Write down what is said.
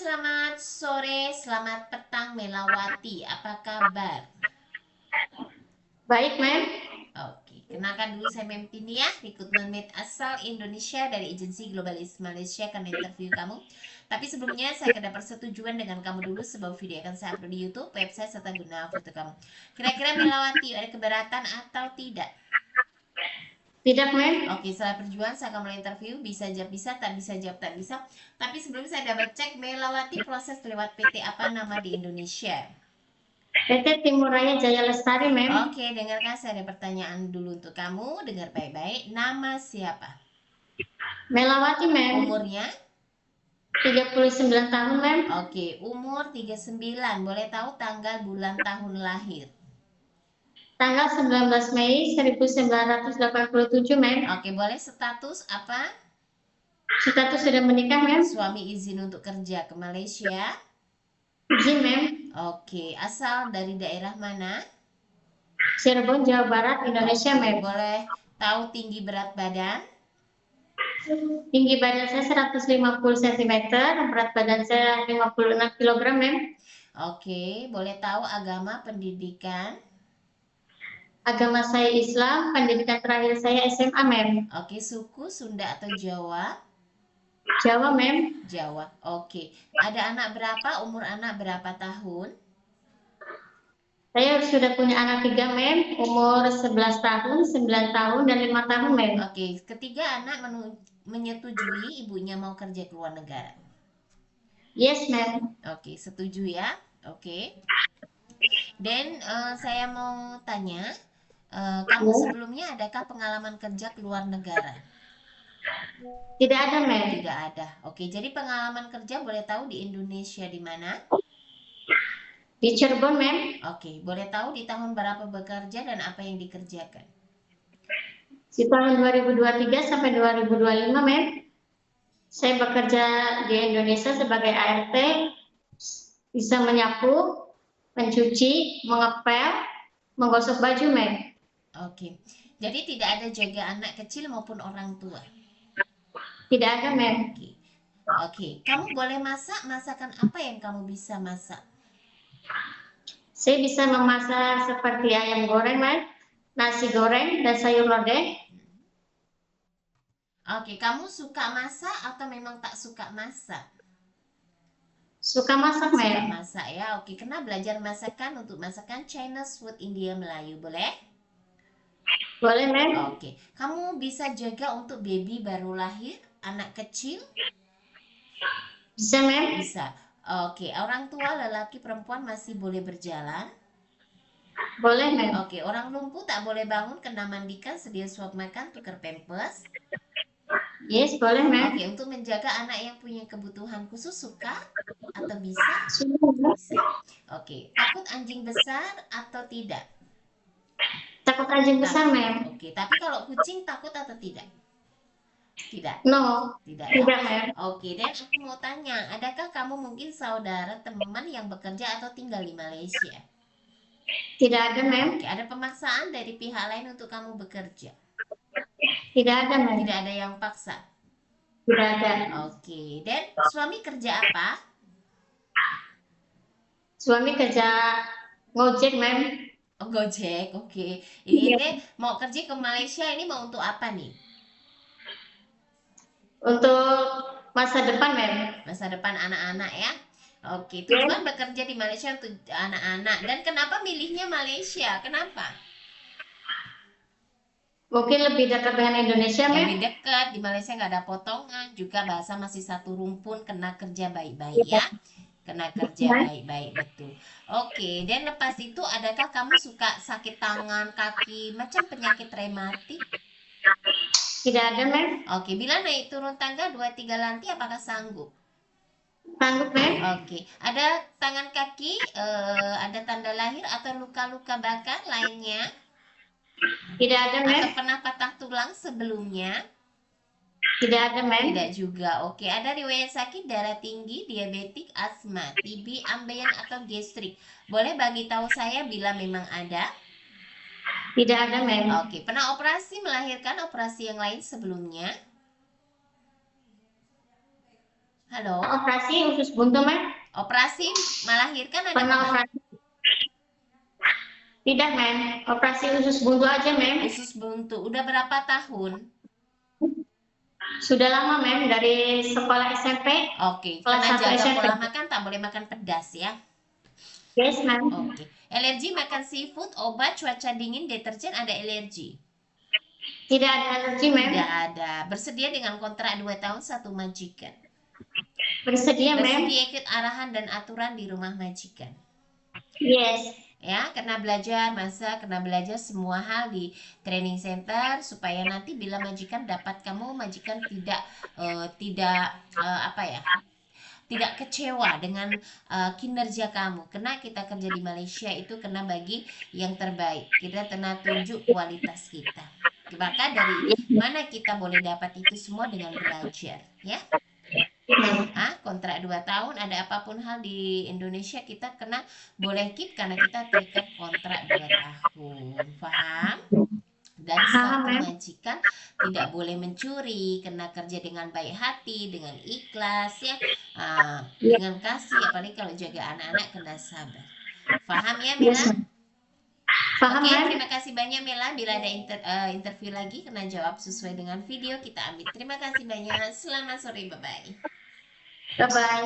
selamat sore, selamat petang Melawati. Apa kabar? Baik, Mem. Oke, kenalkan dulu saya Mempini ya, recruitment mate asal Indonesia dari agensi Globalis Malaysia akan interview kamu. Tapi sebelumnya saya akan persetujuan dengan kamu dulu sebab video akan saya upload di YouTube, website serta guna foto kamu. Kira-kira Melawati ada keberatan atau tidak? Tidak, Mem. Oke, setelah perjuangan saya akan mulai interview, bisa jawab bisa, tak bisa jawab tak bisa. Tapi sebelum saya double cek, Melawati proses lewat PT apa nama di Indonesia? PT Timur Raya Jaya Lestari, Mem. Oke, dengarkan saya ada pertanyaan dulu untuk kamu. Dengar baik-baik. Nama siapa? Melawati, Mem. Umurnya? 39 tahun, Mem. Oke, umur 39. Boleh tahu tanggal, bulan, tahun lahir? Tanggal 19 Mei 1987, Mem. Oke, boleh status apa? Status sudah menikah, Mem. Suami izin untuk kerja ke Malaysia? Izin, Mem. Oke, asal dari daerah mana? Cirebon, Jawa Barat, Indonesia, Oke, Mem. boleh tahu tinggi berat badan? Tinggi badan saya 150 cm, berat badan saya 56 kg, Mem. Oke, boleh tahu agama, pendidikan? Agama saya Islam, pendidikan terakhir saya SMA, Mem. Oke, suku Sunda atau Jawa? Jawa, Mem. Jawa. Oke. Ada anak berapa? Umur anak berapa tahun? Saya sudah punya anak 3, Mem. Umur 11 tahun, 9 tahun, dan 5 tahun, Mem. Oke, ketiga anak menyetujui ibunya mau kerja ke luar negara. Yes, Mem. Oke, setuju ya. Oke. Dan saya mau tanya, kamu sebelumnya adakah pengalaman kerja ke luar negara? Tidak ada, Mem. Tidak ada. Oke, jadi pengalaman kerja boleh tahu di Indonesia di mana? Di Cirebon, Mem. Oke, boleh tahu di tahun berapa bekerja dan apa yang dikerjakan? Di tahun 2023 sampai 2025, Mem. Saya bekerja di Indonesia sebagai ART, bisa menyapu, mencuci, mengepel, menggosok baju, Mem. Oke, jadi tidak ada jaga anak kecil maupun orang tua? Tidak ada, Mem. Oke, oke. Kamu boleh masak, masakan apa yang kamu bisa masak? Saya bisa memasak seperti ayam goreng, Mem, nasi goreng, dan sayur lodeh. Oke, kamu suka masak atau memang tak suka masak? Suka masak, Suka Mem. masak ya. Oke, kena belajar masakan untuk masakan Chinese food, India, Melayu, boleh? Boleh, Mem. Oke, kamu bisa jaga untuk baby baru lahir, anak kecil? Bisa, Mem. Bisa. Oke, orang tua lelaki perempuan masih boleh berjalan? Boleh, Mem. Oke, orang lumpuh tak boleh bangun, kena mandikan, sedia suap makan, tukar pampers? Yes, boleh, Mem. Oke, untuk menjaga anak yang punya kebutuhan khusus suka atau bisa? Sudah. Bisa. Oke, takut anjing besar atau tidak? Takut anjing besar, Mem. Oke, tapi kalau kucing takut atau tidak? Tidak. No, Tidak ya. tidak, Mem. Oke, dan aku mau tanya, adakah kamu mungkin saudara, teman yang bekerja atau tinggal di Malaysia? Tidak ada, Mem. Oke, ada pemaksaan dari pihak lain untuk kamu bekerja? Tidak ada, Mem. Tidak ada yang paksa? Tidak ada. Oke, dan suami kerja apa? Suami kerja ngojek, Mem. Oh, Gojek, oke. Ini deh mau kerja ke Malaysia ini mau untuk apa nih? Untuk masa depan, Mem. Masa depan anak-anak ya. Oke, tujuan bekerja di Malaysia untuk anak-anak. Dan kenapa milihnya Malaysia? Kenapa? Mungkin lebih dekat dengan Indonesia, Mem. Lebih dekat, di Malaysia nggak ada potongan, juga bahasa masih satu rumpun, kena kerja baik-baik ya. Kena kerja baik-baik, betul. Oke, dan lepas itu adakah kamu suka sakit tangan, kaki, macam penyakit rematik? Tidak ada, Mem. Oke, bila naik turun tangga 2-3 lantai apakah sanggup? Sanggup, Mem. Oke, ada tangan kaki, ada tanda lahir atau luka-luka bakar lainnya? Tidak ada, Mem. Atau pernah patah tulang sebelumnya? Tidak ada, Mem. Tidak juga. Oke, ada riwayat sakit darah tinggi, diabetik, asma, TB, ambeien atau gastrik. Boleh bagi tahu saya bila memang ada? Tidak ada, Mem. Oke, pernah operasi melahirkan operasi yang lain sebelumnya? Halo. Operasi usus buntu, Mem. Operasi melahirkan ada Pernah pernah? operasi? Tidak, Mem. Operasi usus buntu aja, Mem. Usus buntu. Udah berapa tahun? Sudah lama, Mem, dari sekolah SMP, Oke, kelas karena 1 jaga SMP. pola makan tak boleh makan pedas ya. Yes, Mem. Oke. Alergi makan seafood, obat, cuaca dingin, deterjen ada alergi? Tidak ada alergi, Mem. Tidak ada. Bersedia dengan kontrak 2 tahun satu majikan? Bersedia, Mem. Bersedia ikut arahan dan aturan di rumah majikan? Yes. Ya, kena belajar masak, kena belajar semua hal di training center supaya nanti bila majikan dapat kamu, majikan tidak apa ya, tidak kecewa dengan kinerja kamu. Karena kita kerja di Malaysia itu kena bagi yang terbaik, kita kena tunjuk kualitas kita. Maka dari mana kita boleh dapat itu semua? Dengan belajar ya. Kontrak 2 tahun, ada apapun hal di Indonesia kita kena boleh keep karena kita terikat kontrak 2 tahun. Paham? Dan Paham, satu Mem. majikan tidak boleh mencuri, kena kerja dengan baik hati, dengan ikhlas ya, dengan kasih, apalagi kalau jaga anak-anak kena sabar. Paham ya, Mela? Yes, Mem. Paham, Oke, Mem. terima kasih banyak Mela. Bila ada interview lagi, kena jawab sesuai dengan video kita ambil. Terima kasih banyak. Selamat sore, bye-bye. Bye-bye.